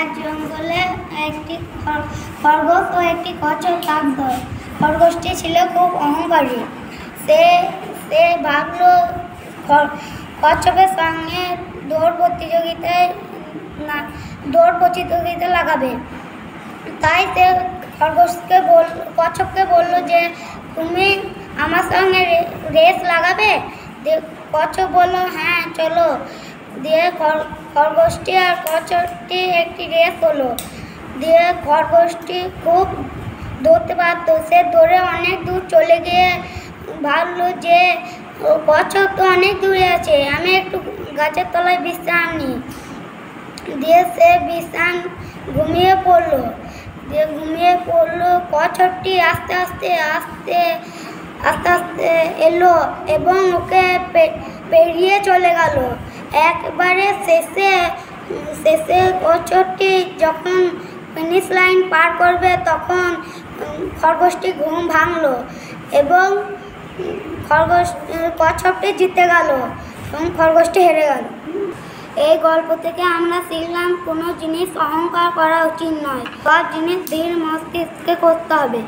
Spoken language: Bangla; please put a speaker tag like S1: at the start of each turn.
S1: এক জঙ্গলে একটি খরগোশ ও একটি কচ্ছপ থাকতো। খরগোশটি ছিল খুব অহংকারী। সে সে ভাবলো কচ্ছপের সঙ্গে দৌড় প্রতিযোগিতা লাগাবে। তাই সে কচ্ছপকে বলল যে তুমি আমার সঙ্গে রেস লাগাবে। কচ্ছপ বলল হ্যাঁ চলো। দিয়ে খরগোশটি আর কচ্ছপটি একটি রেস হলো। দিয়ে খরগোশটি খুব দৌড়তে পারত। সে দৌড়ে অনেক দূর চলে গিয়ে ভাবলো যে কচ্ছপ তো অনেক দূরে আছে, আমি একটু গাছের তলায় বিশ্রাম নিই। দিয়ে সে ঘুমিয়ে পড়লো। কচ্ছপটি আস্তে আস্তে এলো এবং ওকে পেরিয়ে চলে গেল। একবারে শেষে কচ্ছপটি যখন ফিনিশ লাইন পার করবে তখন খরগোশটি ঘুম ভাঙলো এবং কচ্ছপটি জিতে গেল এবং খরগোশটি হেরে গেল। এই গল্প থেকে আমরা শিখলাম কোনো জিনিস অহংকার করা উচিত নয়, সব জিনিস ধীর মস্তিষ্কে করতে হবে।